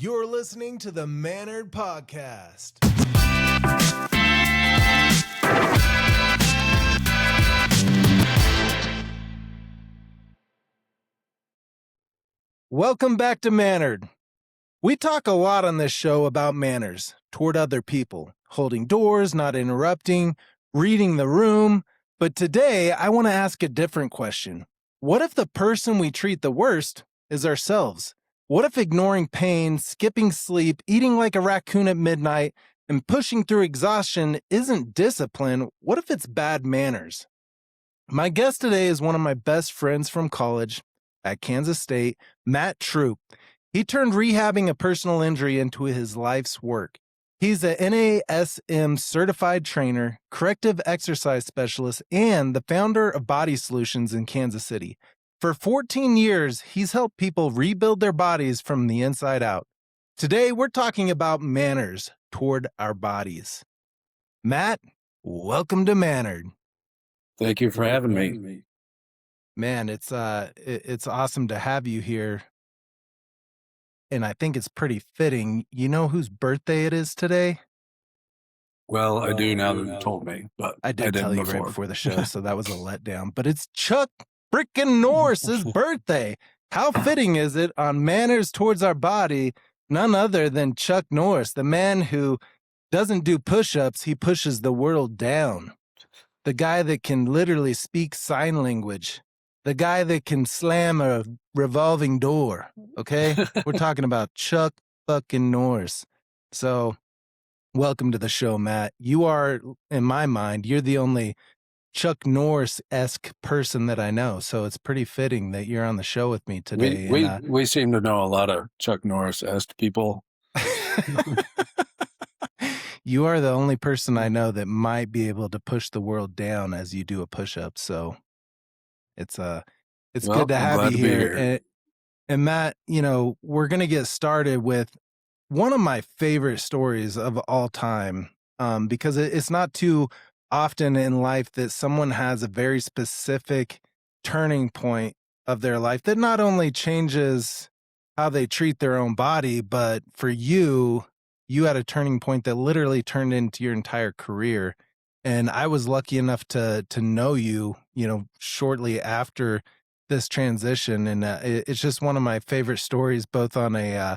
You're listening to the Mannered Podcast. Welcome back to Mannered. We talk a lot on this show about manners toward other people, holding doors, not interrupting, reading the room. But today, I want to ask a different question. What if the person we treat the worst is ourselves? What if ignoring pain, skipping sleep, eating like a raccoon at midnight, and pushing through exhaustion isn't discipline? What if it's bad manners? My guest today is one of my best friends from college at Kansas State, Matt Troup. He turned rehabbing a personal injury into his life's work. He's a NASM certified trainer, corrective exercise specialist, and the founder of Body Solutions in Kansas City. For 14 years, he's helped people rebuild their bodies from the inside out. Today, we're talking about manners toward our bodies. Matt, welcome to Mannered. Thank you for having me. Man, it's awesome to have you here. And I think it's pretty fitting. You know whose birthday it is today? Well, I do now that you told me, but I did tell you before. right before the show, so that was a letdown. But it's Chuck frickin' Norris's birthday. How fitting is it on manners towards our body? None other than Chuck Norris, the man who doesn't do push-ups, he pushes the world down. The guy that can literally speak sign language. The guy that can slam a revolving door, okay? We're talking about Chuck fucking Norris. So, welcome to the show, Matt. You are, in my mind, you're the only Chuck Norris-esque person that I know, so it's pretty fitting that you're on the show with me today. We seem to know a lot of Chuck Norris-esque people. You are the only person I know that might be able to push the world down as you do a push-up, so it's good to have you here. And Matt, you know, we're going to get started with one of my favorite stories of all time, because it's not too often in life that someone has a very specific turning point of their life that not only changes how they treat their own body, but for you had a turning point that literally turned into your entire career. And I was lucky enough to know you, shortly after this transition. And it's just one of my favorite stories, both on a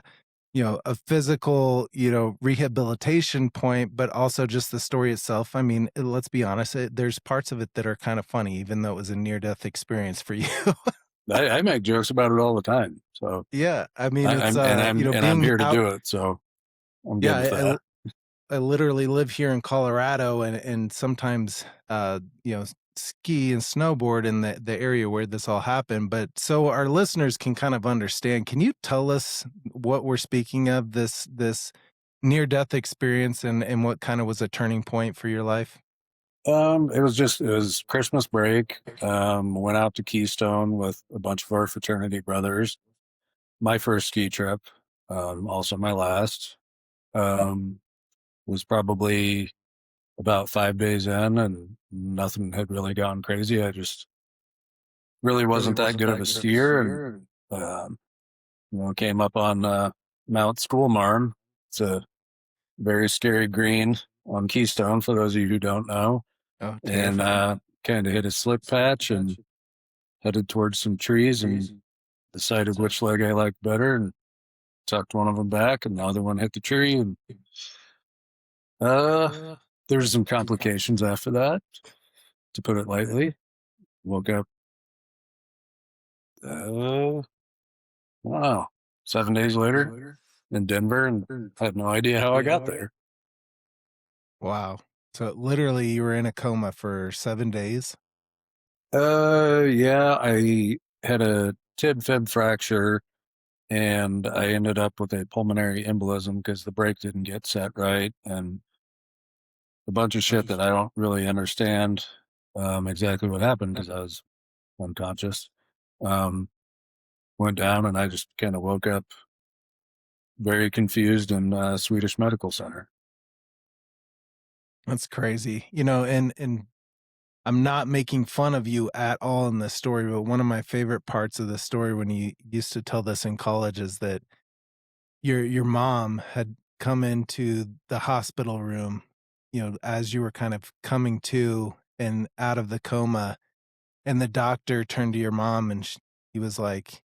physical, rehabilitation point, but also just the story itself. I mean, let's be honest, there's parts of it that are kind of funny, even though it was a near-death experience for you. I make jokes about it all the time. So yeah, I mean, I'm here to do it. So I'm good with that. I literally live here in Colorado and sometimes, ski and snowboard in the area where this all happened. But so our listeners can kind of understand, can you tell us what we're speaking of, this near-death experience and what kind of was a turning point for your life? It was Christmas break. Went out to Keystone with a bunch of our fraternity brothers. My first ski trip, also my last. Was probably about 5 days in and nothing had really gone crazy. I just really wasn't that good of a skier. And, came up on Mount Schoolmarm. It's a very scary green on Keystone for those of you who don't know. Oh, and kind of hit a slip patch and headed towards some trees and decided which leg I liked better and tucked one of them back and the other one hit the tree. And there's some complications after that, to put it lightly. Woke up, 7 days later in Denver and had no idea how I got there. Wow. So literally you were in a coma for 7 days? Yeah, I had a tib-fib fracture and I ended up with a pulmonary embolism because the brake didn't get set right and a bunch of shit that I don't really understand exactly what happened because I was unconscious. Went down and I just kind of woke up very confused in Swedish Medical Center. That's crazy. And I'm not making fun of you at all in this story, but one of my favorite parts of the story when you used to tell this in college is that your mom had come into the hospital room, as you were kind of coming to and out of the coma, and the doctor turned to your mom and he was like,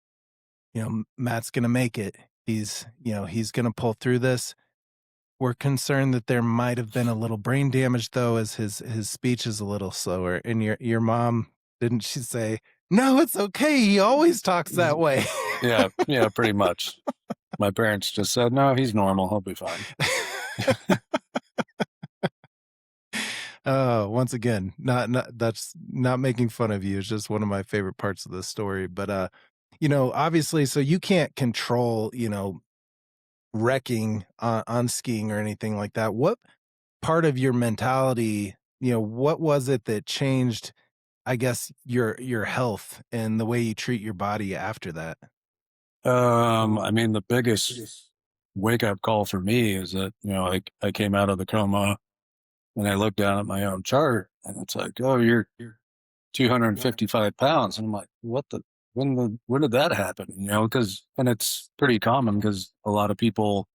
Matt's gonna make it. He's gonna pull through this. We're concerned that there might have been a little brain damage though, as his speech is a little slower. And your mom, didn't she say, "No, it's okay. He always talks that way." Yeah, yeah, pretty much. My parents just said, no, he's normal. He'll be fine. Once again, not that's not making fun of you. It's just one of my favorite parts of the story. But obviously, so you can't control, wrecking on skiing or anything like that. What part of your mentality, what was it that changed, I guess, your health and the way you treat your body after that? I mean, the biggest wake up call for me is that, I came out of the coma and I looked down at my own chart and it's like, oh, you're 255 pounds. And I'm like, when did that happen? And it's pretty common because a lot of people,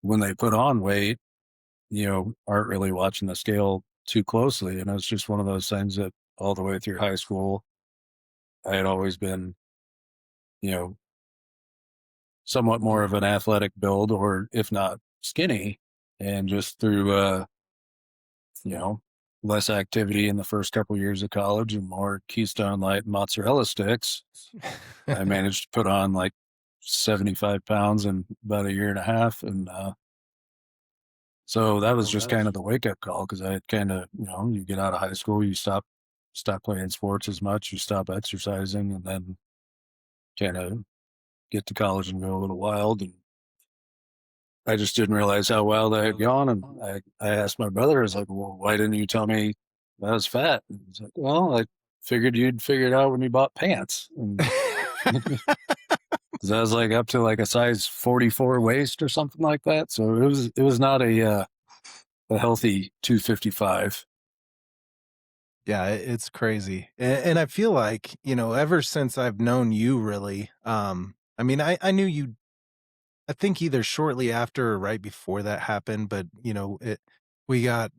when they put on weight, aren't really watching the scale too closely. And it's just one of those things that all the way through high school, I had always been, you know, somewhat more of an athletic build, or if not skinny. And just through, you know, less activity in the first couple years of college and more Keystone Light mozzarella sticks, I managed to put on like 75 pounds in about a year and a half. And so that was just kind of the wake up call, because I had kind of, you get out of high school, you stop playing sports as much, you stop exercising, and then kind of get to college and go a little wild. And I just didn't realize how wild I had gone. And I asked my brother, I was like, well, why didn't you tell me I was fat? And he's like, well, I figured you'd figure it out when you bought pants. And because I was like up to like a size 44 waist or something like that. So it was not a healthy 255. Yeah, it's crazy. And I feel like, ever since I've known you really, I mean, I knew you, I think either shortly after or right before that happened, but we got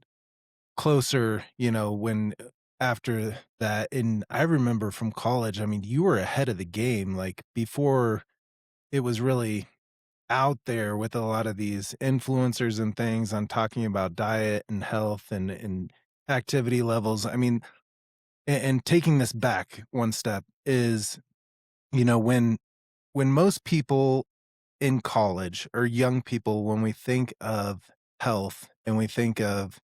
closer, when after that. And I remember from college, I mean, you were ahead of the game, like before it was really out there with a lot of these influencers and things on talking about diet and health and activity levels. I mean, and taking this back one step is, when most people in college or young people, when we think of health and we think of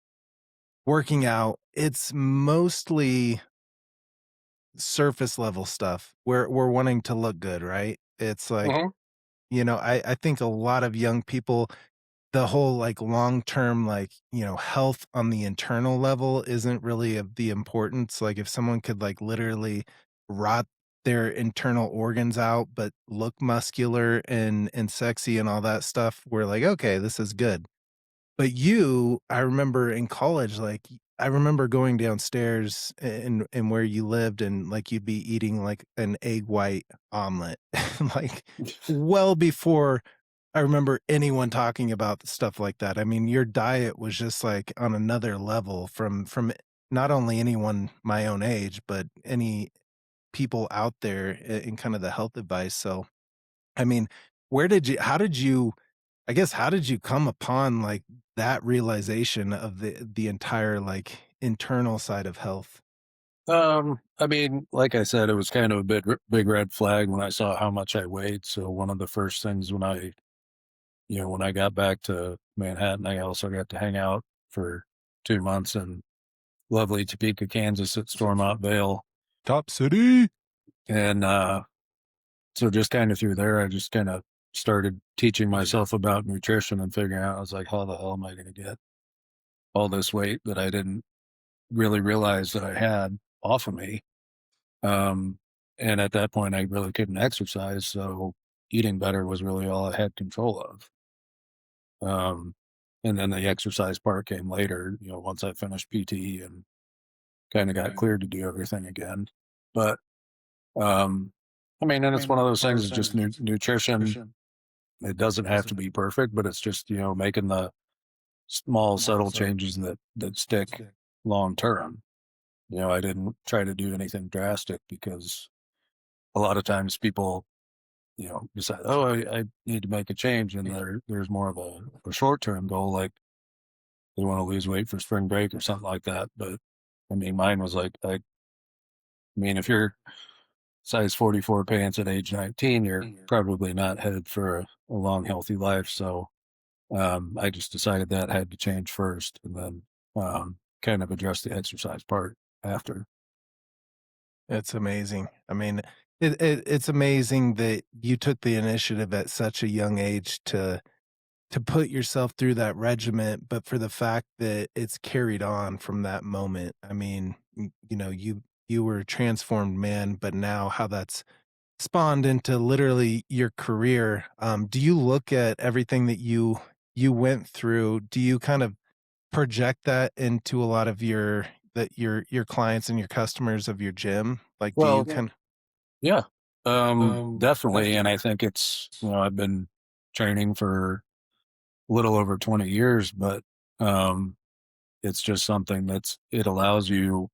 working out, it's mostly surface level stuff. We're wanting to look good, right? It's like, Mm-hmm. I think a lot of young people, the whole like long term, like, health on the internal level isn't really of the importance. Like if someone could like literally rot their internal organs out but look muscular and sexy and all that stuff, we're like, okay, this is good. But I remember in college, like, I remember going downstairs in where you lived, and, like, you'd be eating, like, an egg white omelet, like, well before I remember anyone talking about stuff like that. I mean, your diet was just, like, on another level from not only anyone my own age, but any people out there in kind of the health advice. So, I mean, how did you come upon, like, that realization of the entire, like, internal side of health? I mean, like I said, it was kind of a big red flag when I saw how much I weighed. So one of the first things when I got back to Manhattan, I also got to hang out for 2 months in lovely Topeka, Kansas at Stormont Vale. Top city. And so just kind of through there, I just kind of started teaching myself about nutrition and figuring out, I was like, how the hell am I going to get all this weight that I didn't really realize that I had off of me? Um, and at that point, I really couldn't exercise. So eating better was really all I had control of. Um, and then the exercise part came later, once I finished PT and kind of got cleared to do everything again. But, I mean, and it's one of those things, it's just nutrition. it doesn't have to be perfect, but it's just, making the small, subtle changes that stick long term. I didn't try to do anything drastic because a lot of times people, decide, oh, I need to make a change. And there's more of a short term goal, like they want to lose weight for spring break or something like that. But I mean, mine was like, if you're size 44 pants at age 19, you're probably not headed for a long, healthy life. So I just decided that had to change first and then kind of address the exercise part after. It's amazing. I mean, it's amazing that you took the initiative at such a young age to put yourself through that regiment, but for the fact that it's carried on from that moment. I mean, you were a transformed man, but now how that's spawned into literally your career. Do you look at everything that you went through? Do you kind of project that into a lot of your clients and your customers of your gym? Like, do you Well, kind yeah, definitely. And I think it's, I've been training for a little over 20 years, but um, it's just something it allows you,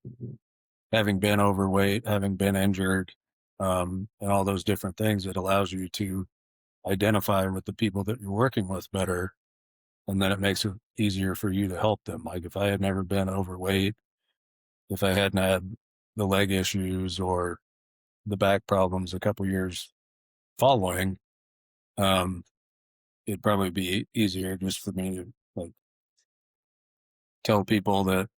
having been overweight, having been injured, and all those different things, it allows you to identify with the people that you're working with better. And then it makes it easier for you to help them. Like if I had never been overweight, if I hadn't had the leg issues or the back problems a couple years following, um, it'd probably be easier just for me to like tell people that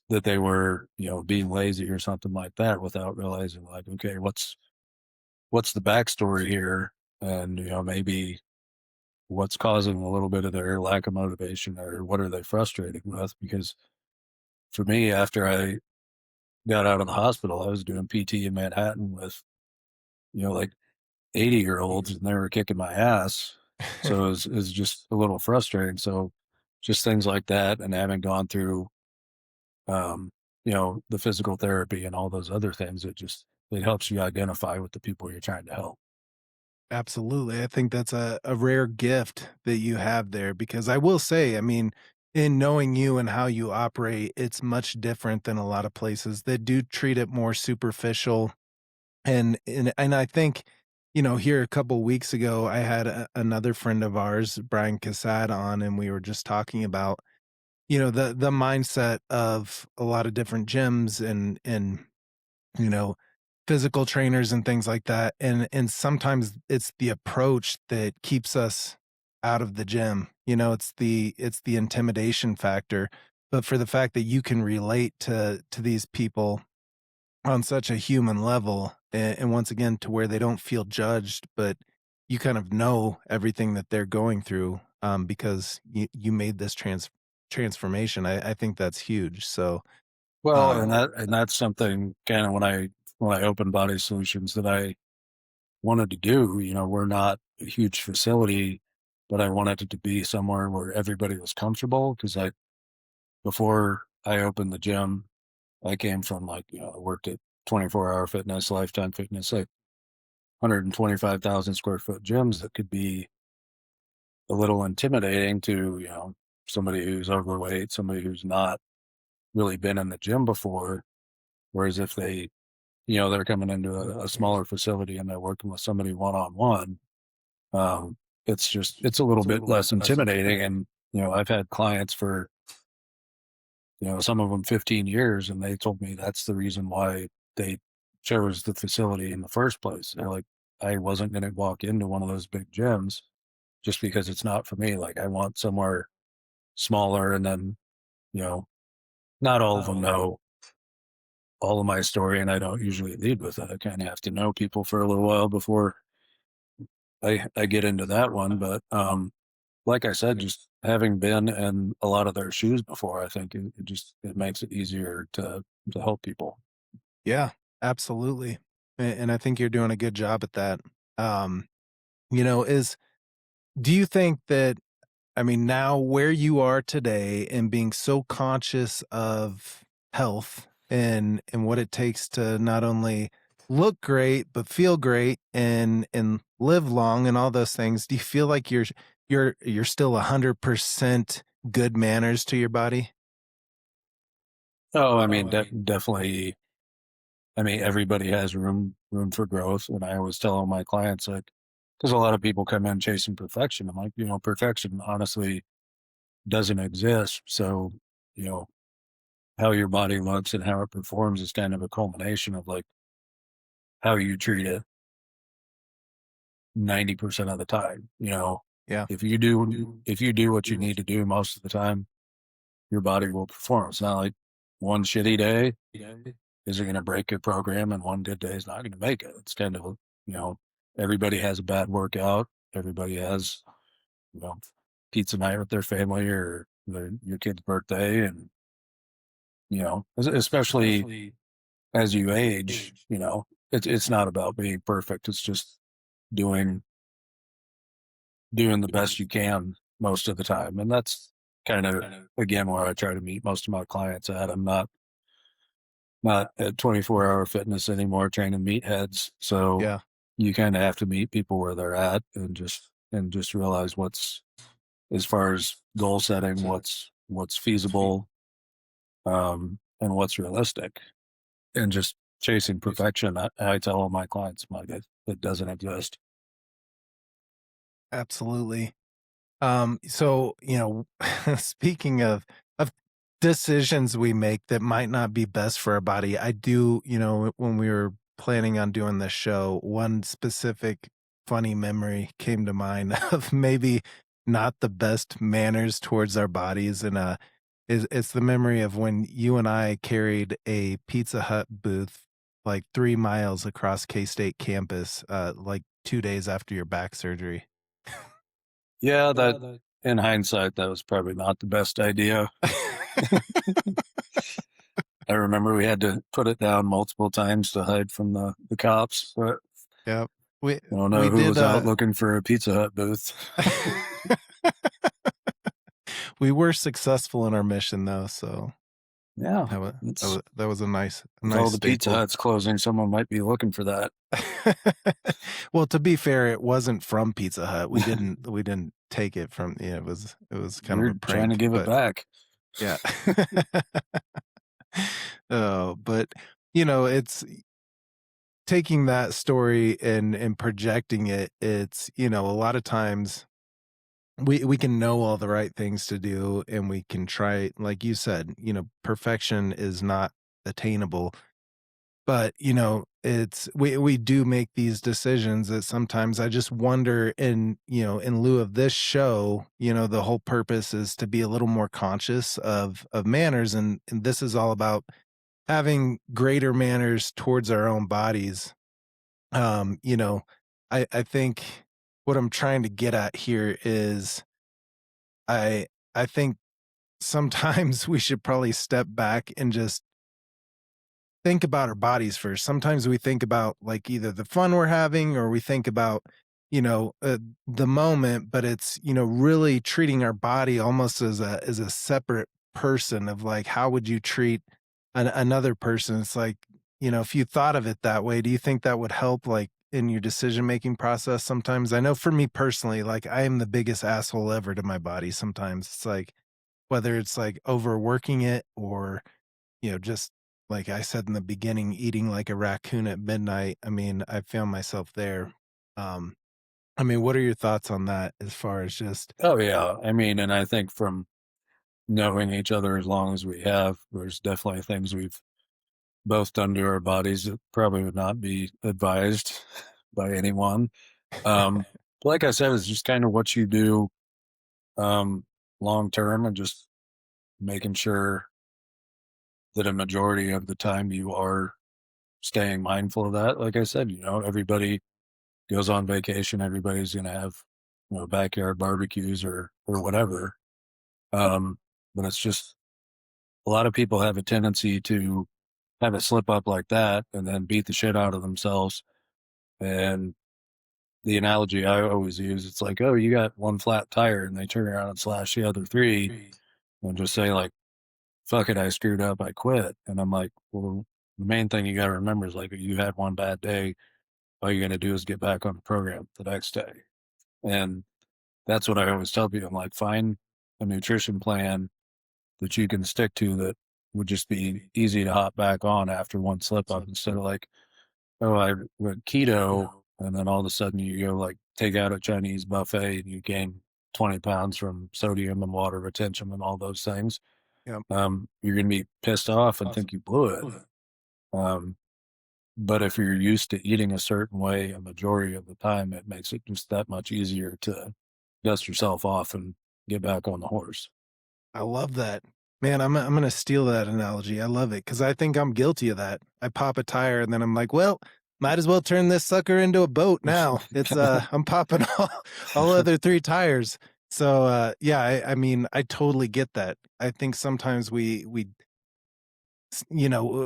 they were, being lazy or something like that without realizing like, okay, what's the backstory here? And, maybe what's causing a little bit of their lack of motivation or what are they frustrated with? Because for me, after I got out of the hospital, I was doing PT in Manhattan with, like 80-year-olds and they were kicking my ass. So it was just a little frustrating. So just things like that and having gone through, um, the physical therapy and all those other things, it helps you identify with the people you're trying to help. Absolutely. I think that's a rare gift that you have there because I will say, I mean, in knowing you and how you operate, it's much different than a lot of places that do treat it more superficial. And I think, here a couple weeks ago, I had another friend of ours, Brian Cassad, on, and we were just talking about, the mindset of a lot of different gyms and you know, physical trainers and things like that, and sometimes it's the approach that keeps us out of the gym. It's the intimidation factor, but for the fact that you can relate to these people on such a human level, and once again, to where they don't feel judged, but you kind of know everything that they're going through, because you made this transformation. I think that's huge. So, Well, um and that's something kind of when I opened Body Solutions that I wanted to do. We're not a huge facility, but I wanted it to be somewhere where everybody was comfortable because before I opened the gym, I came from like, I worked at 24-hour fitness, lifetime fitness, like 125,000 square foot gyms that could be a little intimidating to, somebody who's overweight, somebody who's not really been in the gym before. Whereas if they're coming into a smaller facility and they're working with somebody one on one, it's a little bit less intimidating. And, I've had clients for, some of them 15 years, and they told me that's the reason why they chose the facility in the first place. They're like, I wasn't going to walk into one of those big gyms just because it's not for me. Like, I want somewhere smaller. And then, you know, not all of them know all of my story, and I don't usually lead with it. I kind of have to know people for a little while before I get into that one. But like I said, just having been in a lot of their shoes before, I think it makes it easier to help people. Yeah, absolutely. And I think you're doing a good job at that. Um, you know, is do you think that I mean now where you are today and being so conscious of health and what it takes to not only look great but feel great and live long and all those things, do you feel like you're still 100% good manners to your body? Oh, I mean, definitely. I mean, everybody has room for growth, and I always tell all my clients, like, because a lot of people come in chasing perfection. I'm like, perfection honestly doesn't exist. So, you know, how your body looks and how it performs is kind of a culmination of like how you treat it 90% of the time. Yeah. If you do what you need to do most of the time, your body will perform. It's not like one shitty day isn't going to break your program and one good day is not going to make it. It's kind of, you know, everybody has a bad workout. Everybody has, you know, pizza night with their family or your kid's birthday. And, especially as you age, it's not about being perfect. It's just doing, doing the best you can most of the time. And that's kind of, again, where I try to meet most of my clients at. I'm not at 24-hour fitness anymore training meatheads. So Yeah. you kind of have to meet people where they're at and just realize what's, as far as goal setting, what's feasible, and what's realistic, and just chasing perfection. I tell all my clients, I'm like, it doesn't exist. Absolutely. So, speaking of decisions we make that might not be best for our body, I do, when we were planning on doing this show, one specific funny memory came to mind of maybe not the best manners towards our bodies, and it's the memory of when you and I carried a Pizza Hut booth like 3 miles across K-State campus, like 2 days after your back surgery. Yeah, that in hindsight, that was probably not the best idea. I remember we had to put it down multiple times to hide from the cops, but Yep. We I don't know we who did, was out looking for a Pizza Hut booth. we were successful in our mission though, so Yeah, that was that it's was that was a nice with all nice the Pizza staple. Huts closing, someone might be looking for that. Well, to be fair, it wasn't from Pizza Hut. We didn't take it from, it was kind of a You're trying to prank, give it but back. yeah. Oh, but, it's taking that story and projecting it, it's, a lot of times we can know all the right things to do and we can try, like you said, perfection is not attainable, but it's we do make these decisions that sometimes I just wonder, in lieu of this show, the whole purpose is to be a little more conscious of manners, and this is all about having greater manners towards our own bodies. um you know I think what I'm trying to get at here is I I think sometimes we should probably step back and just think about our bodies first. Sometimes we think about like either the fun we're having or we think about, the moment, but it's, really treating our body almost as a separate person of like, how would you treat another person? It's like, if you thought of it that way, do you think that would help like in your decision making process sometimes? I know for me personally, like I am the biggest asshole ever to my body sometimes. It's like whether it's like overworking it or just like I said in the beginning, eating like a raccoon at midnight. I mean, I found myself there. Um, I mean, what are your thoughts on that as far as just Oh yeah, I mean, and I think from knowing each other as long as we have, there's definitely things we've both done to our bodies that probably would not be advised by anyone. Um, like I said, it's just kind of what you do, um, long term, and just making sure that a majority of the time you are staying mindful of that. Like I said, everybody goes on vacation, everybody's going to have, backyard barbecues or whatever. Um, but it's just a lot of people have a tendency to have it slip up like that and then beat the shit out of themselves. And the analogy I always use, it's like, oh, you got one flat tire, and they turn around and slash the other three and just say like, fuck it, I screwed up, I quit. And I'm like, well, the main thing you got to remember is like, if you had one bad day, all you're going to do is get back on the program the next day. And that's what I always tell people. I'm like, find a nutrition plan that you can stick to that would just be easy to hop back on after one slip up instead of like, oh, I went keto. And then all of a sudden you go like take out a Chinese buffet and you gain 20 pounds from sodium and water retention and all those things. Yep. You're going to be pissed off and think you blew it. Um, but if you're used to eating a certain way a majority of the time, it makes it just that much easier to dust yourself off and get back on the horse. I love that. Man, I'm gonna steal that analogy. I love it because I think I'm guilty of that. I pop a tire and then I'm like, well, might as well turn this sucker into a boat now. It's I'm popping all other three tires. So yeah, I mean, I totally get that. I think sometimes we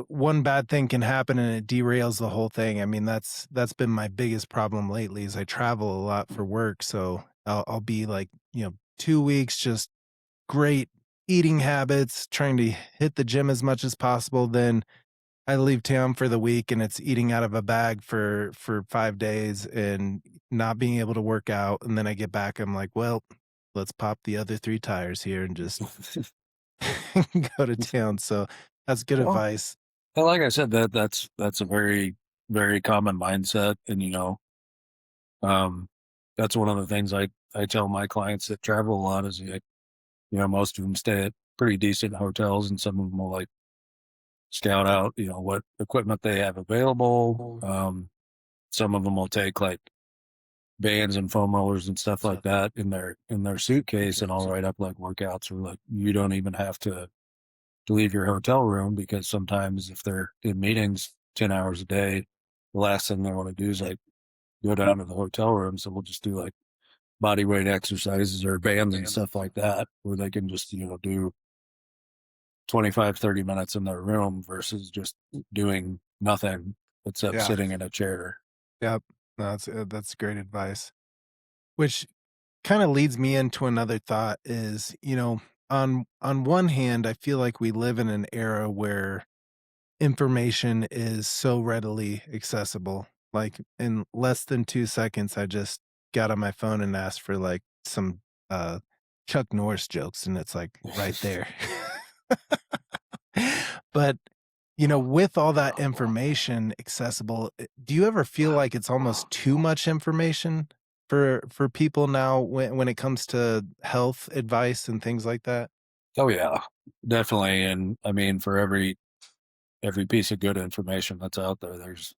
one bad thing can happen and it derails the whole thing. I mean, that's been my biggest problem lately is I travel a lot for work. So I'll be like, 2 weeks just great eating habits, trying to hit the gym as much as possible. Then I leave town for the week and it's eating out of a bag for 5 days and not being able to work out. And then I get back, I'm like, well, let's pop the other 3 tires here and just go to town. So that's good Well, advice. well, like I said, that's a very, very common mindset. And um, that's one of the things I tell my clients that travel a lot is like, most of them stay at pretty decent hotels and some of them will like scout out, what equipment they have available. Some of them will take like bands and foam rollers and stuff like that in their suitcase and I'll write up like workouts or like you don't even have to leave your hotel room because sometimes if they're in meetings 10 hours a day, the last thing they want to do is like go down to the hotel room. So we'll just do like body weight exercises or bands and stuff like that where they can just, do 25, 30 minutes in their room versus just doing nothing except Yeah. sitting in a chair. Yep. No, that's great advice. Which kind of leads me into another thought is, on one hand, I feel like we live in an era where information is so readily accessible. Like in less than 2 seconds, I just got on my phone and asked for like some uh Chuck Norris jokes and it's like right there. But with all that information accessible, do you ever feel like it's almost too much information for people now when it comes to health advice and things like that? Oh yeah, definitely. And I mean, for every piece of good information that's out there, there's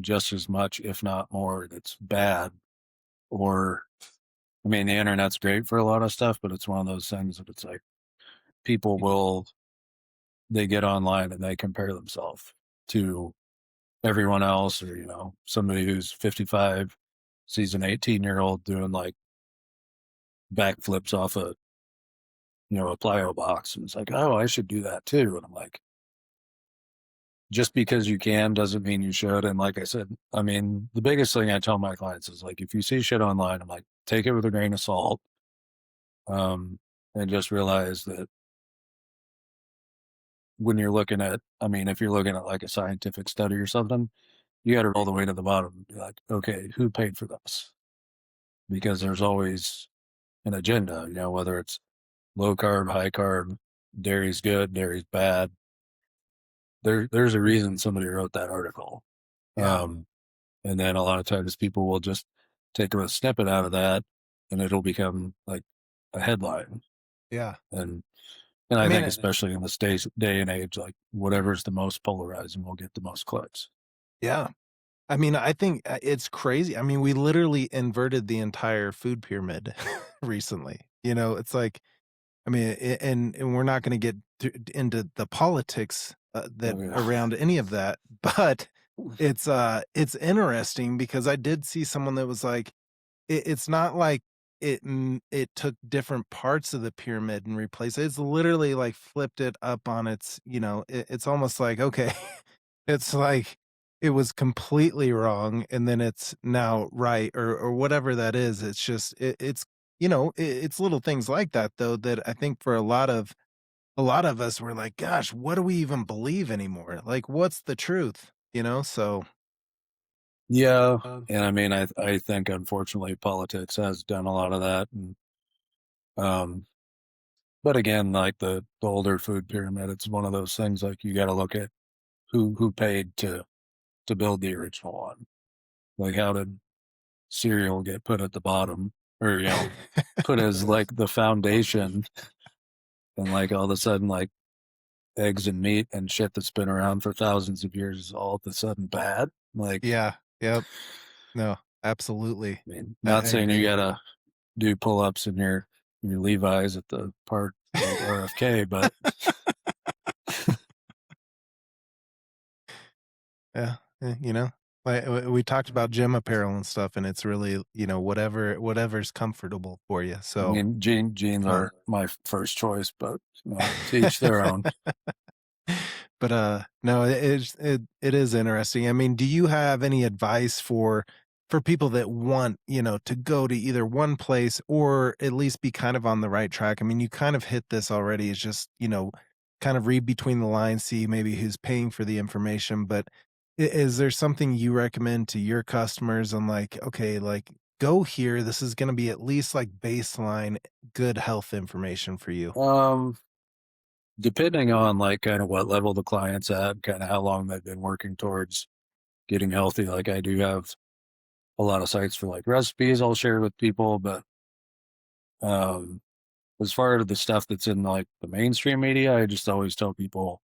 just as much, if not more, that's bad. Or, I mean, the internet's great for a lot of stuff, but it's one of those things that it's like people will, they get online and they compare themselves to everyone else, or, somebody who's 55 sees an 18-year-old doing like backflips off a plyo box. And it's like, oh, I should do that too. And I'm like, just because you can doesn't mean you should. And like I said, I mean, the biggest thing I tell my clients is like, if you see shit online, I'm like, take it with a grain of salt. And just realize that when you're looking at, I mean, if you're looking at like a scientific study or something, you got to roll the way to the bottom and be like, okay, who paid for this? Because there's always an agenda, whether it's low carb, high carb, dairy's good, dairy's bad. There's a reason somebody wrote that article. Yeah. And then a lot of times people will just take a snippet out of that and it'll become like a headline. Yeah. And and I I mean, think especially in this day and age, like whatever's the most polarizing will get the most clicks. yeah. I mean, I think it's crazy. I mean, we literally inverted the entire food pyramid recently. It's like, I mean, and we're not going to get into the politics that Oh yeah. around any of that, but it's interesting because I did see someone that was like, it's not like it took different parts of the pyramid and replaced it. It's literally like flipped it up on its, it's almost like, okay, it's like it was completely wrong and then it's now right or whatever that is. It's just it's it's little things like that though that I think for a lot of a lot of us were like, gosh, what do we even believe anymore? Like, what's the truth? So Yeah, and I mean, I think unfortunately politics has done a lot of that, and um, but again, like the older food pyramid, it's one of those things like you got to look at who paid to build the original one. Like, how did cereal get put at the bottom, or put as like the foundation, and like all of a sudden, like eggs and meat and shit that's been around for thousands of years is all of a sudden bad. Like, Yeah. Yep. No, absolutely. I mean, I not saying you agree. gotta do pull ups in your Levi's at the park like RFK, but Yeah. Like we talked about gym apparel and stuff, and it's really, whatever's comfortable for you. I So, mean, jeans uh, aren't my first choice, but to each their own. but no, it is interesting. I mean, do you have any advice for people that want, to go to either one place or at least be kind of on the right track? I mean, you kind of hit this already. It's just, kind of read between the lines, see maybe who's paying for the information. But is there something you recommend to your customers on like, okay, like go here. This is going to be at least like baseline good health information for you. Um, Depending on like kind of what level the client's at, kind of how long they've been working towards getting healthy. Like, I do have a lot of sites for like recipes I'll share with people, but um, as far as the stuff that's in like the mainstream media, I just always tell people,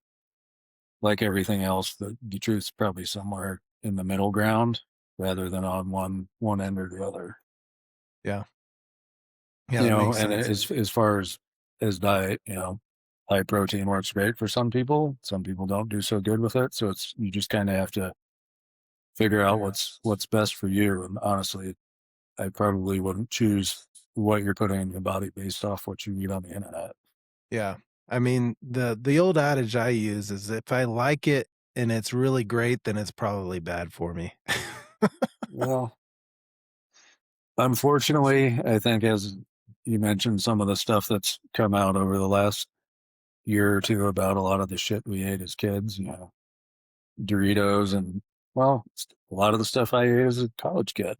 like everything else, that the truth's probably somewhere in the middle ground rather than on one end or the other. Yeah. Yeah, that makes And sense. as far as diet, high protein works great for some people. Some people don't do so good with it. So it's you just kind of have to figure out what's best for you. And honestly, I probably wouldn't choose what you're putting in your body based off what you read on the internet. Yeah. I mean, the old adage I use is if I like it and it's really great, then it's probably bad for me. Well, unfortunately, I think as you mentioned, some of the stuff that's come out over the last year or two about a lot of the shit we ate as kids, Doritos and, well, a lot of the stuff I ate as a college kid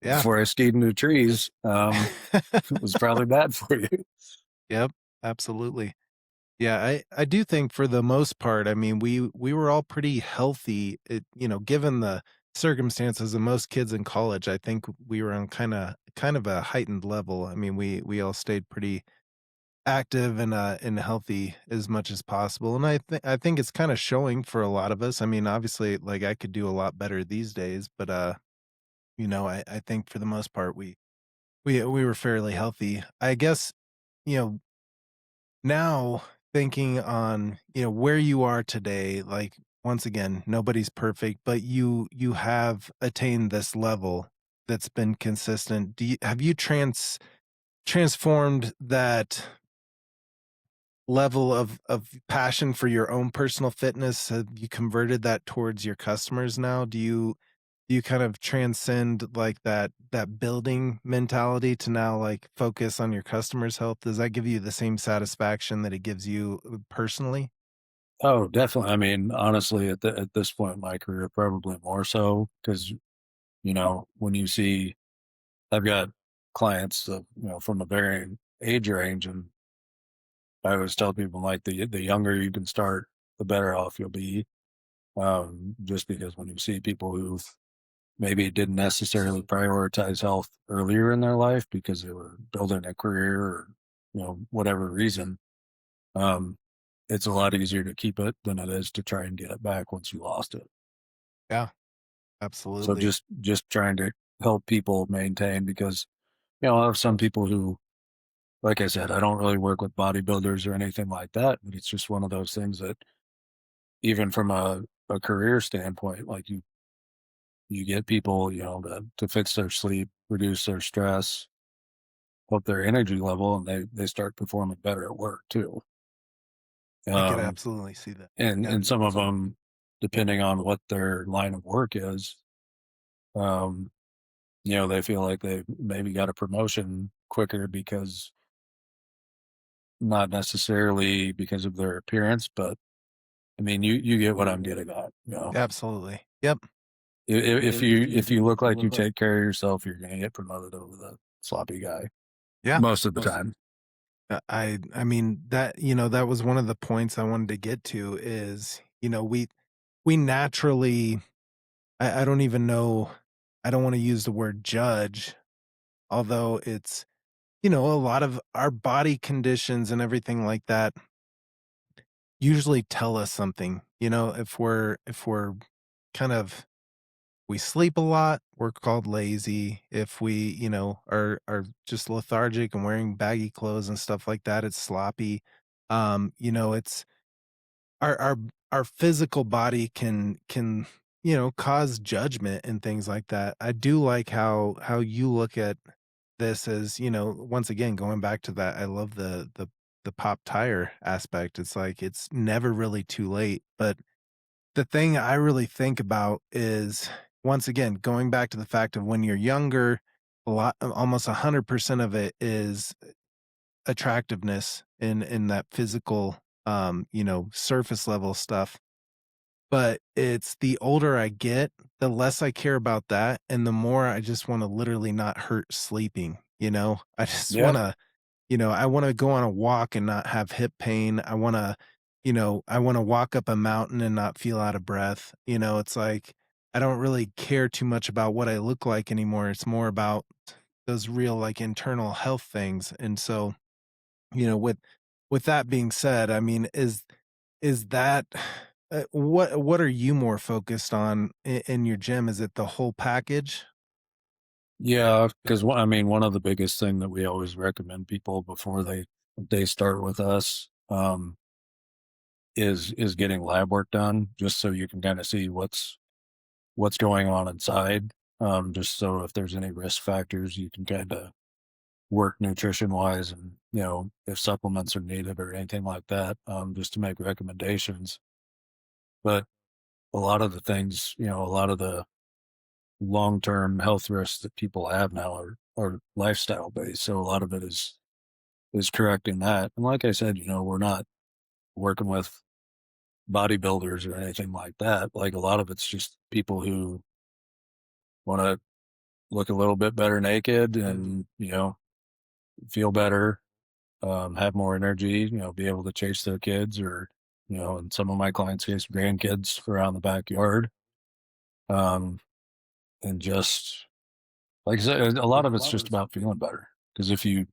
Yeah. before I skied into trees, was probably bad for you. Yep, absolutely. Yeah, I do think for the most part, I mean, we were all pretty healthy, given the circumstances of most kids in college. I think we were on kind of a heightened level. I mean, we all stayed pretty active and healthy as much as possible, and I think it's kinda showing for a lot of us. I mean, obviously, like, I could do a lot better these days, but, I think for the most part, we were fairly healthy. I guess, you know, now thinking on, where you are today, like, once again, nobody's perfect, but you have attained this level that's been consistent. Have you transformed that level of passion for your own personal fitness? Have you converted that towards your customers now? Do you kind of transcend like that building mentality to now like focus on your customers' health? Does that give you the same satisfaction that it gives you personally? Oh, definitely. I mean, honestly, at this point in my career, probably more so because, when you see, I've got clients, from a varying age range, and I always tell people like the younger you can start, the better off you'll be. Just because when you see people who maybe didn't necessarily prioritize health earlier in their life because they were building a career or, whatever reason, um, it's a lot easier to keep it than it is to try and get it back once you lost it. Yeah, So absolutely. just trying to help people maintain because, I have some people who, like I said, I don't really work with bodybuilders or anything like that, but it's just one of those things that even from a career standpoint, like you get people, to fix their sleep, reduce their stress, up their energy level, and they start performing better at work too. I could Um, absolutely see that. Yeah. and some of them, depending on what their line of work is, um, they feel like they maybe got a promotion quicker because not necessarily because of their appearance, but I mean, you get what I'm getting at. You know, Absolutely. Yep. if you look like you take care of yourself, you're going to get promoted over the sloppy guy Yeah. most of the time. I mean that that was one of the points I wanted to get to is we naturally I don't even know, I don't want to use the word judge, although it's a lot of our body conditions and everything like that usually tell us something. If we're kind of, we sleep a lot, we're called lazy. If we, are just lethargic and wearing baggy clothes and stuff like that, it's sloppy. It's our our physical body can cause judgment and things like that. I do like how you look at this as, once again going back to that. I love the pop tire aspect. It's like it's never really too late. But the thing I really think about is, once again, going back to the fact of when you're younger, almost 100% of it is attractiveness in that physical, surface level stuff. But it's the older I get, the less I care about that, and the more I just wanna literally not hurt sleeping, you know? I just Yeah. wanna, I wanna go on a walk and not have hip pain. I wanna walk up a mountain and not feel out of breath. It's like, I don't really care too much about what I look like anymore. It's more about those real, like, internal health things. And so, with that being said, I mean, is that what are you more focused on in your gym? Is it the whole package? Yeah, because I mean, one of the biggest thing that we always recommend people before they start with us is getting lab work done, just so you can kind of see what's going on inside. Just so if there's any risk factors, you can kind of work nutrition wise, and if supplements are needed or anything like that, just to make recommendations. But a lot of the things, a lot of the long term health risks that people have now are lifestyle based. So a lot of it is correcting that. And like I said, we're not working with bodybuilders or anything like that. Like a lot of it's just people who want to look a little bit better naked and, feel better, have more energy, be able to chase their kids or, and some of my clients chase grandkids around the backyard. Um, and just like I said, a lot of it's just about feeling better. Because if you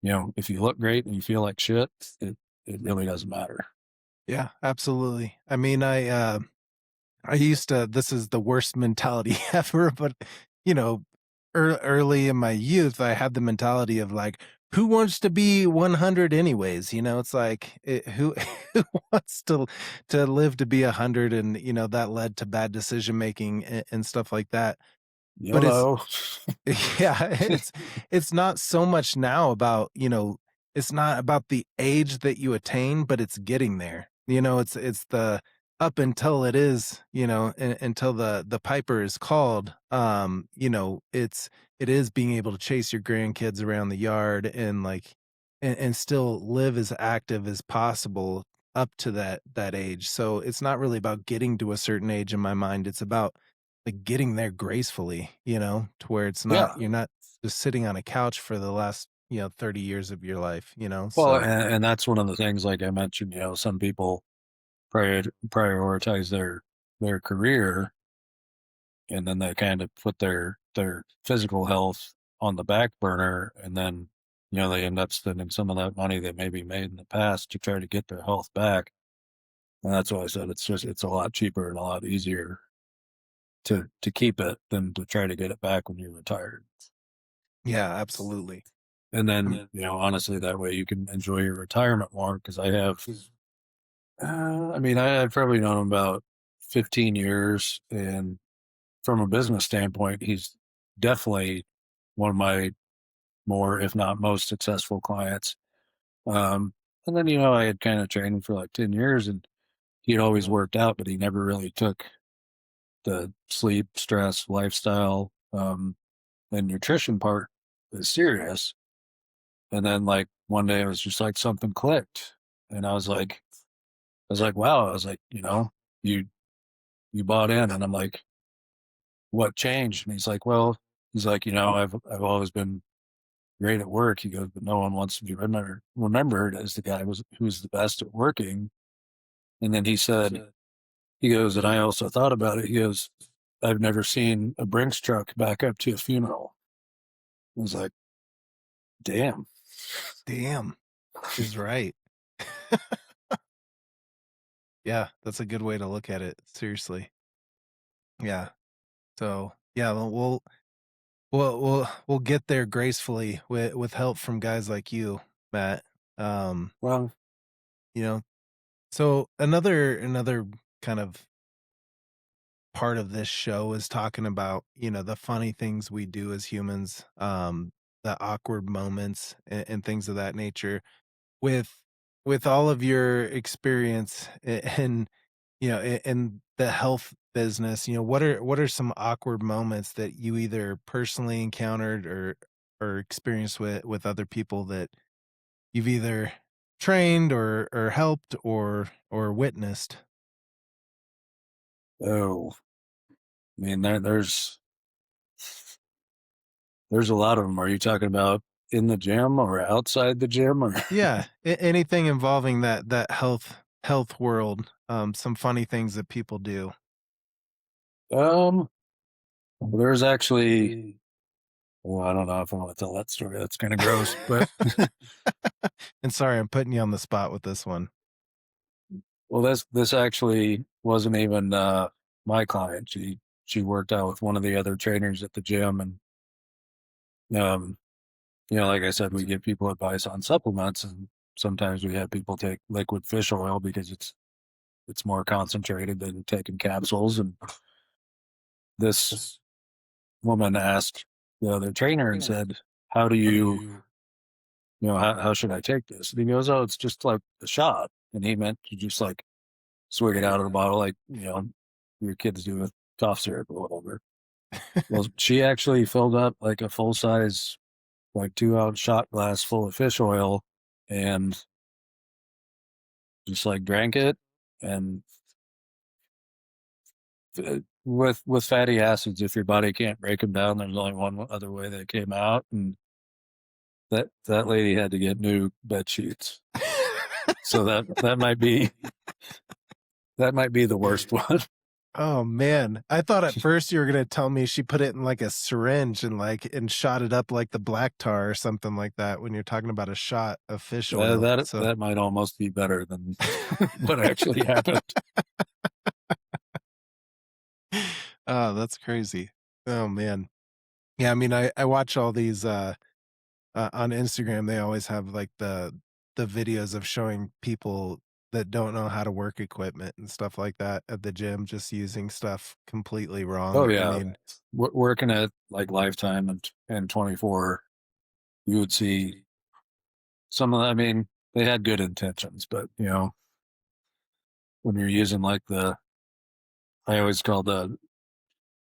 look great and you feel like shit, it, it really doesn't matter. Yeah, absolutely. I mean, I used to, this is the worst mentality ever, but you know, early in my youth, I had the mentality of like, who wants to be 100 anyways? It's like, who who wants to live to be 100? And that led to bad decision making and stuff like that. But it's YOLO. yeah, it's not so much now about, it's not about the age that you attain, but it's getting there. It's the up until it is, until the piper is called. It is being able to chase your grandkids around the yard and like and still live as active as possible up to that age. So it's not really about getting to a certain age in my mind. It's about like getting there gracefully, to where it's not, Yeah. you're not just sitting on a couch for the last, 30 years of your life, Well, so and that's one of the things, like I mentioned, some people prioritize their career, and then they kind of put their physical health on the back burner, and then they end up spending some of that money they maybe made in the past to try to get their health back. And that's why I said it's a lot cheaper and a lot easier to keep it than to try to get it back when you're retired. yeah, absolutely. And then, Um, honestly, that way you can enjoy your retirement more. Because I mean, I've probably known him about 15 years. And from a business standpoint, he's definitely one of my more, if not most successful clients. Um, and then, I had kind of trained him for like 10 years, and he'd always worked out, but he never really took the sleep, stress, lifestyle, and nutrition part is serious. And then like one day it was just like something clicked. And I was like, wow. I was like, you you bought in. And I'm like, what changed? And he's like, well, he's like, I've always been great at work. He goes, but no one wants to be remembered as the guy who's the best at working. And then he goes, and I also thought about it. He goes, I've never seen a Brinks truck back up to a funeral. I was like, damn. Damn is right. Yeah, that's a good way to look at it. Seriously. Yeah. So yeah, we'll get there gracefully with help from guys like you, Matt. Um, Well, you know, so another kind of part of this show is talking about, the funny things we do as humans, the awkward moments and things of that nature. With all of your experience in, in the health business, what are some awkward moments that you either personally encountered or experienced with other people that you've either trained or helped or witnessed? oh, I mean, there's a lot of them. Are you talking about in the gym or outside the gym or? Yeah, anything involving that health world, some funny things that people do. um, there's actually, well, I don't know if I want to tell that story. That's kind of gross, but And sorry, I'm putting you on the spot with this one. well, this actually wasn't even my client. She worked out with one of the other trainers at the gym, and um, like I said, we give people advice on supplements, and sometimes we have people take liquid fish oil because it's more concentrated than taking capsules. And this woman asked the other trainer and said, "How do how should I take this?" And he goes, "Oh, it's just like a shot." And he meant you just like swig it out of the bottle, like your kids do with cough syrup or whatever. Well, she actually filled up like a full size, like 2 ounce shot glass full of fish oil, and just like drank it. And with fatty acids, if your body can't break them down, there's only one other way they came out, and that lady had to get new bed sheets. So that might be the worst one. Oh man, I thought at first you were gonna tell me she put it in like a syringe and shot it up like the black tar or something like that when you're talking about a shot of fish oil. So That might almost be better than what actually happened. oh, that's crazy. Oh man. Yeah, I mean I watch all these on Instagram, they always have like the videos of showing people that don't know how to work equipment and stuff like that at the gym, just using stuff completely Oh wrong. I yeah, mean, working at like Lifetime and 24, you would see some of. I mean, they had good intentions, but when you're using like I always call the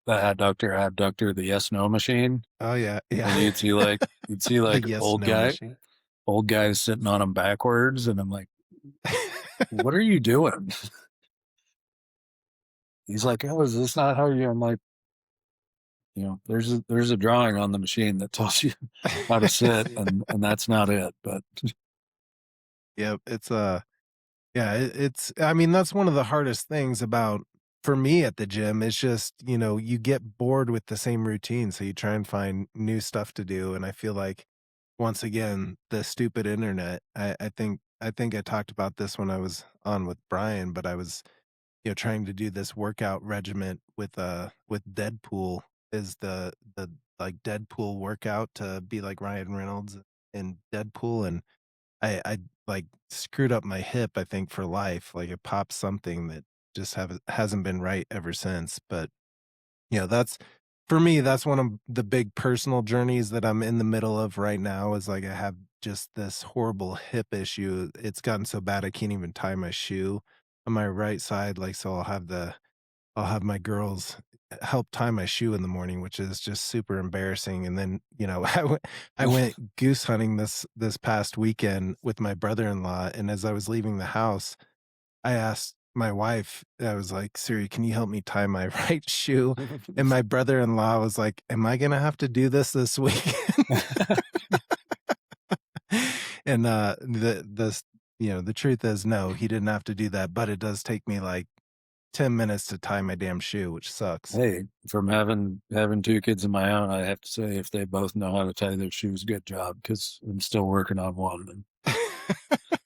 abductor, the yes no machine, oh yeah, and yeah. you'd see The like yes no machine. old guys sitting on them backwards, and I'm like, what are you doing? He's like, oh, is this not how you? I'm like, there's a drawing on the machine that tells you how to sit, and that's not it. But Yep, it's yeah, it's I mean, that's one of the hardest things about for me at the gym. It's just, you get bored with the same routine, so you try and find new stuff to do, and I feel like once again, the stupid internet. I think I talked about this when I was on with Brian, but I was, trying to do this workout regimen with Deadpool is the like Deadpool workout to be like Ryan Reynolds in Deadpool, and I like screwed up my hip, I think, for life. Like it popped something that just hasn't been right ever since. But that's for me, that's one of the big personal journeys that I'm in the middle of right now is like I have just this horrible hip issue. It's gotten so bad I can't even tie my shoe on my right side. Like so I'll have my girls help tie my shoe in the morning, which is just super embarrassing. And then, I went goose hunting this past weekend with my brother-in-law, and as I was leaving the house, I asked my wife, I was like, "Siri, can you help me tie my right shoe?" And my brother-in-law was like, "Am I gonna have to do this weekend?" And, the truth is, no, he didn't have to do that, but it does take me, like, 10 minutes to tie my damn shoe, which sucks. Hey, from having two kids of my own, I have to say if they both know how to tie their shoes, good job. Because I'm still working on one and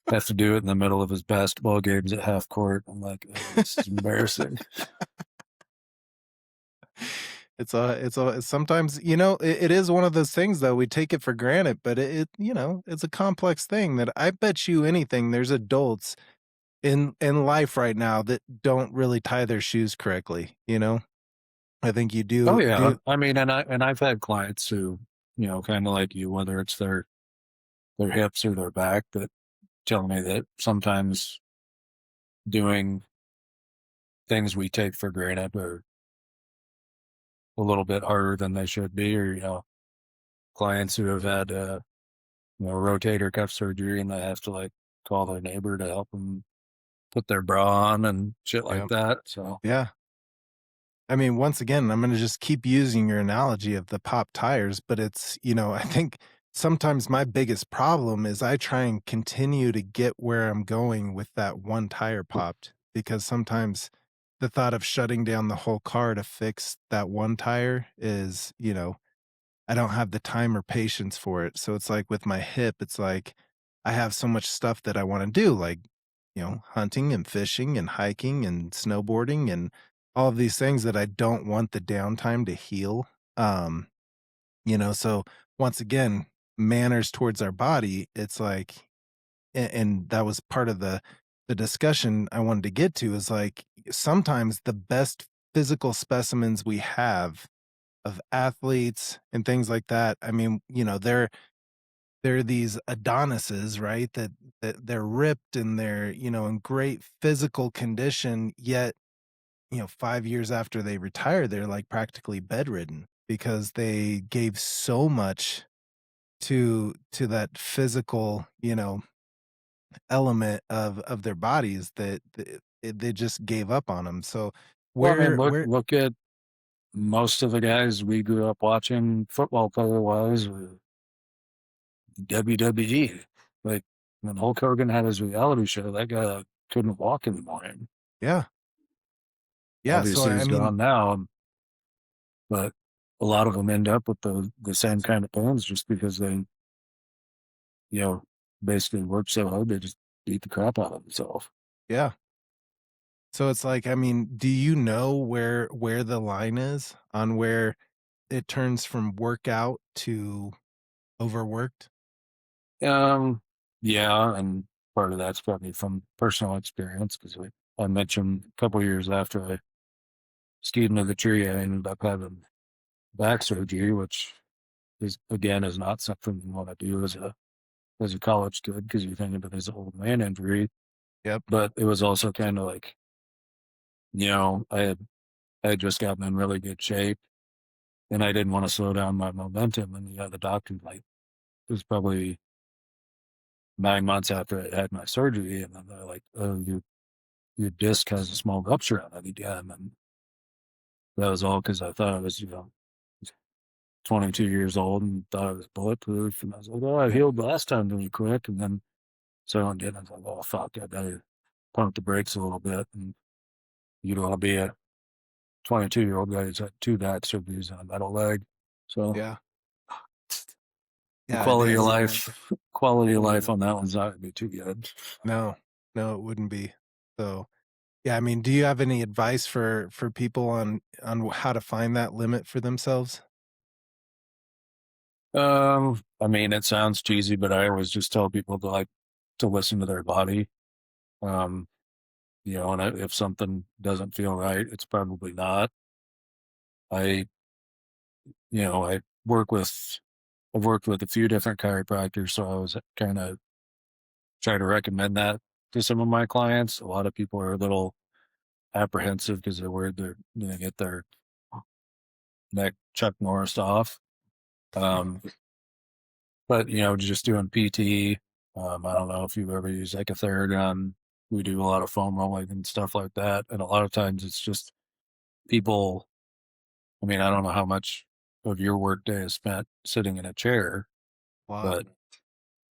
have to do it in the middle of his basketball games at half court. I'm like, oh, this is embarrassing. It's sometimes, it is one of those things though, we take it for granted, but it's a complex thing that I bet you anything there's adults in life right now that don't really tie their shoes correctly, you know? I think you Oh do yeah, do I mean, and I've had clients who, kind of like you, whether it's their hips or their back, that tell me that sometimes doing things we take for granted are a little bit harder than they should be, or clients who have had rotator cuff surgery and they have to like call their neighbor to help them put their bra on and shit like Yeah. that. So Yeah. I mean, once again, I'm gonna just keep using your analogy of the pop tires, but I think sometimes my biggest problem is I try and continue to get where I'm going with that one tire popped, because sometimes the thought of shutting down the whole car to fix that one tire is, I don't have the time or patience for it. So it's like with my hip, it's like I have so much stuff that I wanna do, like, hunting and fishing and hiking and snowboarding and all of these things that I don't want the downtime to heal. So once again, manners towards our body, it's like and that was part of the discussion I wanted to get to is like sometimes the best physical specimens we have of athletes and things like that. I mean, they're these Adonises, right? That they're ripped and they're, in great physical condition, yet, 5 years after they retire, they're like practically bedridden because they gave so much to that physical, element of their bodies that they just gave up on them. So well, I mean, look where look at most of the guys we grew up watching football player wise or WWE. Like when Hulk Hogan had his reality show, that guy couldn't walk anymore. And yeah. Yeah, so obviously I he's mean, gone now, but a lot of them end up with the same kind of pains just because they, you know, basically work so hard they just beat the crap out of themselves. yeah. So it's like, I mean, do you know where the line is on where it turns from workout to overworked? Um, yeah, and part of that's probably from personal experience because I mentioned a couple years after I skied into the tree, I ended up having back surgery, which is again is not something you want to do as a college kid because you think of it as an old man injury. Yep. But it was also kind of like, I had just gotten in really good shape and I didn't want to slow down my momentum. And the doctor like it was probably 9 months after I had my surgery, and then they're like, "Oh, your disc has a small rupture on it again," and that was all because I thought I was 22 years old and thought I was bulletproof, and I was like, "Oh, I Yep. healed last time really quick," and then so on did. I was like, "Oh fuck, I better pump the brakes a little bit," and you don't want to be a 22-year-old guy who's had two back surgeries on a metal leg, so Yeah. the Yeah, it is. quality of life on that one's not gonna be too good. No. No, it wouldn't be. So, yeah, I mean, do you have any advice for people on how to find that limit for themselves? I mean, it sounds cheesy, but I always just tell people to listen to their body. Um, and if something doesn't feel right, it's probably not. I, I work with, I've worked with a few different chiropractors, so I was kind of try to recommend that to some of my clients. A lot of people are a little apprehensive because they're worried they're going to get their neck Chuck Norris off. Um, but just doing PT. I don't know if you've ever used like a Theragun. We do a lot of foam rolling and stuff like that, and a lot of times it's just people. I mean, I don't know how much of your work day is spent sitting in a chair, Wow. but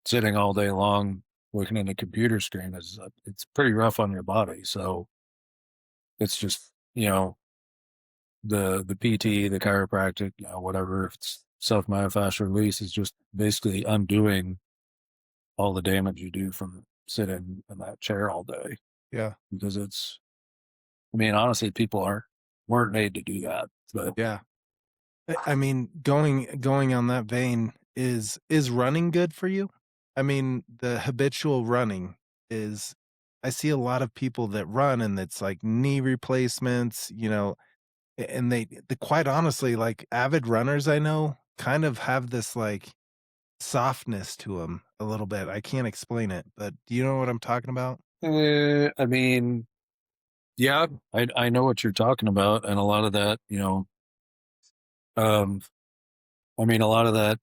sitting all day long looking at a computer screen is it's pretty rough on your body. So it's just the PT, the chiropractic, whatever. If it's self myofascial release is just basically undoing all the damage you do from sitting in that chair all day Yeah. because I mean, honestly, people weren't made to do that. But Yeah. I mean, going on that vein, is running good for you? I mean, the habitual running is I see a lot of people that run and it's like knee replacements, and they quite honestly, like avid runners I know kind of have this like softness to them a little bit. I can't explain it, but do you know what I'm talking about? I mean, yeah, I know what you're talking about, and a lot of that, um, I mean, a lot of that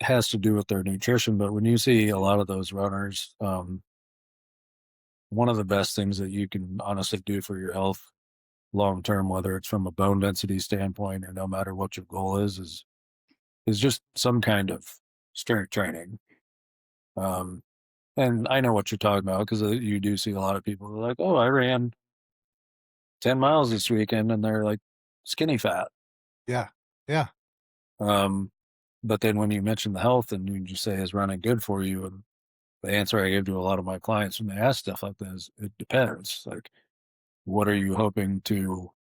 has to do with their nutrition. But when you see a lot of those runners, one of the best things that you can honestly do for your health long term, whether it's from a bone density standpoint or no matter what your goal is just some kind of strength training. Um, and I know what you're talking about because you do see a lot of people who are like, "Oh, I ran 10 miles this weekend," and they're like skinny fat. Yeah. Yeah. Um, but then when you mention the health and you just say, "Is running good for you?" and the answer I give to a lot of my clients when they ask stuff like this, it depends. Like, what are you hoping to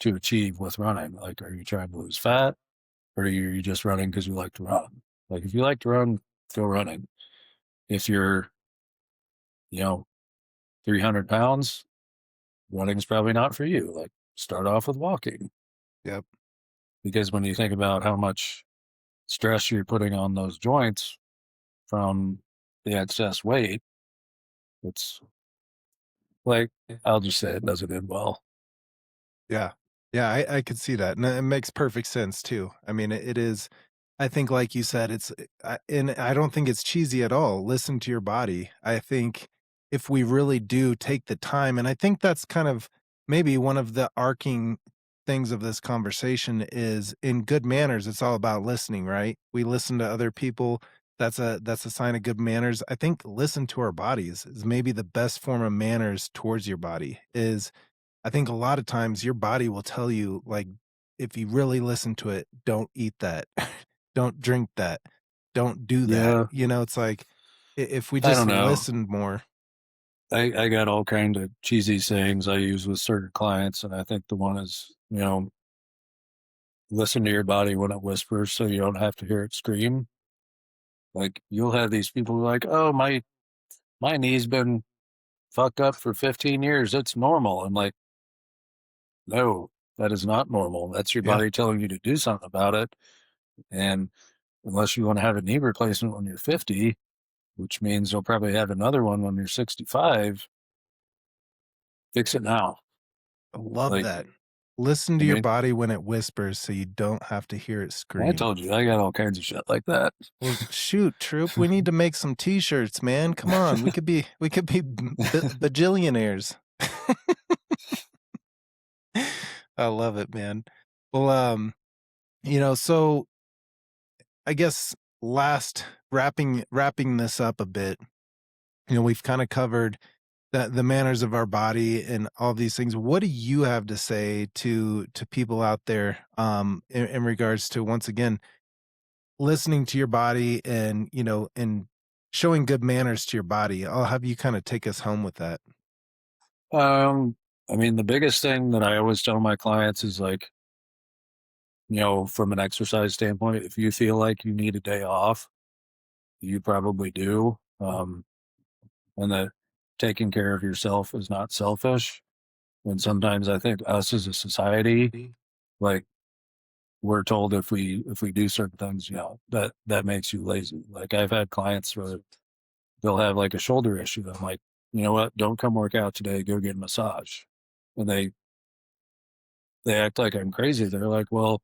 achieve with running? Like, are you trying to lose fat, or are you just running because you like to run? Like, if you like to run, go running. If you're, you know, 300 pounds, running's probably not for you. Like, start off with walking Yep. because when you think about how much stress you're putting on those joints from the excess weight, it's like, I'll just say it doesn't end well. Yeah. Yeah, I could see that, and it makes perfect sense too. I mean, it is I think like you said, and I don't think it's cheesy at all. Listen to your body. I think if we really do take the time, and I think that's kind of maybe one of the arcing things of this conversation is in good manners, it's all about listening, right? We listen to other people. That's a sign of good manners. I think listen to our bodies is maybe the best form of manners towards your body is I think a lot of times your body will tell you, like, if you really listen to it, don't eat that, don't drink that, don't do that. Yeah, It's like if we I just don't know. listened more. I got all kind of cheesy sayings I use with certain clients, and I think the one is, listen to your body when it whispers so you don't have to hear it scream. Like you'll have these people who are like, "Oh, my knee's been fucked up for 15 years. It's normal." I'm like, "No, that is not normal. That's your Yeah, body telling you to do something about it." And unless you want to have a knee replacement when you're 50, which means you'll probably have another one when you're 65, fix it now. I love Like, that. Listen to I your mean, body when it whispers so you don't have to hear it I scream. told you I got all kinds of shit like that. Well, shoot, Troop, we need to make some t-shirts, man. Come on. We could be bajillionaires. I love it, man. Well, so I guess last wrapping this up a bit, we've kind of covered the manners of our body and all these things. What do you have to say to people out there in regards to once again listening to your body and and showing good manners to your body? I'll have you kind of take us home with that. Um, I mean, the biggest thing that I always tell my clients is like, from an exercise standpoint, if you feel like you need a day off, you probably do. And that taking care of yourself is not selfish. And sometimes I think us as a society, like we're told if we do certain things, that makes you lazy. Like I've had clients where they'll have like a shoulder issue. I'm like, you know what? Don't come work out today. Go get a massage. And they act like I'm crazy. They're like, well,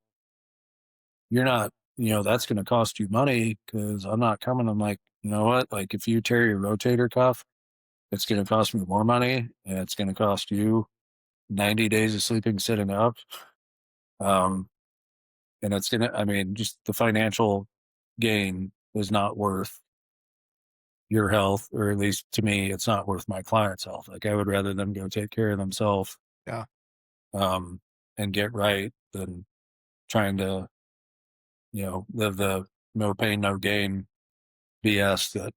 you're not, that's going to cost you money because I'm not coming. I'm like, you know what? Like if you tear your rotator cuff, it's going to cost me more money and it's going to cost you 90 days of sleeping sitting up. And it's going to, I mean, just the financial gain is not worth your health, or at least to me, it's not worth my client's health. Like I would rather them go take care of themselves. Yeah. And get right than trying to, live the no pain, no gain BS that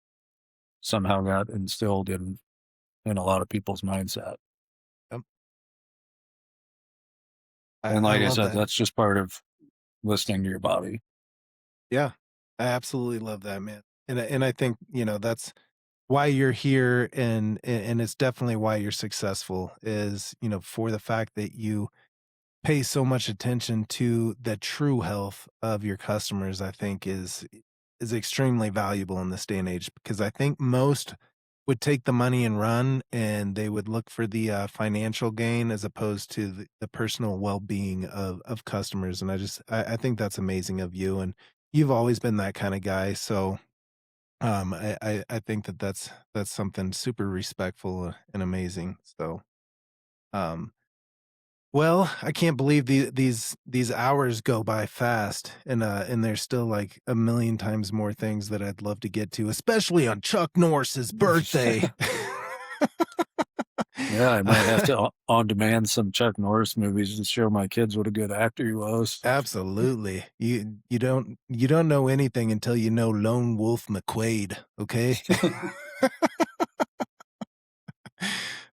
somehow got instilled in a lot of people's mindset. Yep. And like I love said, that. that's just part of listening to your body. Yeah, I absolutely love that, man. And I think, that's why you're here, and it's definitely why you're successful is, for the fact that you pay so much attention to the true health of your customers. I think is extremely valuable in this day and age, because I think most would take the money and run, and they would look for the financial gain as opposed to the personal well-being of customers. And I think that's amazing of you, and you've always been that kind of guy. So I think that's something super respectful and amazing. So um well, I can't believe these hours go by fast, and there's still like a million times more things that I'd love to get to, especially on Chuck Norris's birthday. Yeah, I might have to on demand some Chuck Norris movies to show my kids what a good actor he was. Absolutely. You don't know anything until you know Lone Wolf McQuade, okay?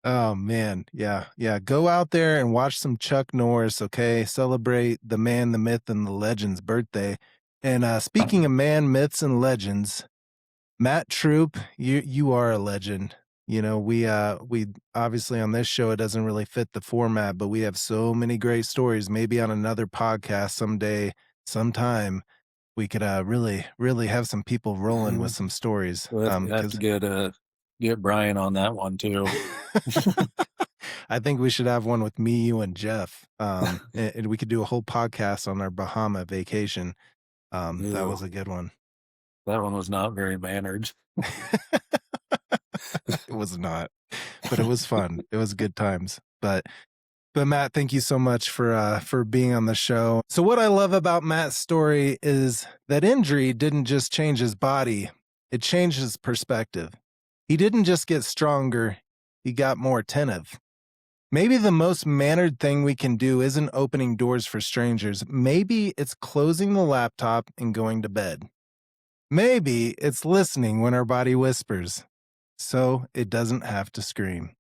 Oh man, yeah, yeah. Go out there and watch some Chuck Norris, okay? Celebrate the man, the myth, and the legend's birthday. And speaking of man, myths, and legends, Matt Troup, you are a legend. We obviously on this show it doesn't really fit the format, but we have so many great stories. Maybe on another podcast someday, sometime, we could really, really have some people rolling with some stories. We'll have to get Brian on that one too. I think we should have one with me, you, and Jeff. And we could do a whole podcast on our Bahama vacation. That was a good one. That one was not very mannered. It was not, but it was fun. It was good times. But Matt, thank you so much for being on the show. So what I love about Matt's story is that injury didn't just change his body; it changed his perspective. He didn't just get stronger; he got more attentive. Maybe the most mannered thing we can do isn't opening doors for strangers. Maybe it's closing the laptop and going to bed. Maybe it's listening when our body whispers, so it doesn't have to scream.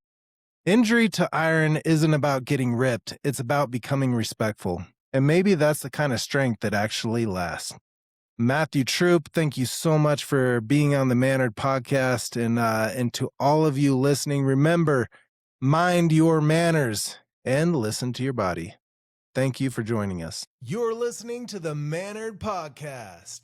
Injury to iron isn't about getting ripped, it's about becoming respectful. And maybe that's the kind of strength that actually lasts. Matthew Troup, thank you so much for being on the Mannered Podcast. And to all of you listening, remember, mind your manners and listen to your body. Thank you for joining us. You're listening to the Mannered Podcast.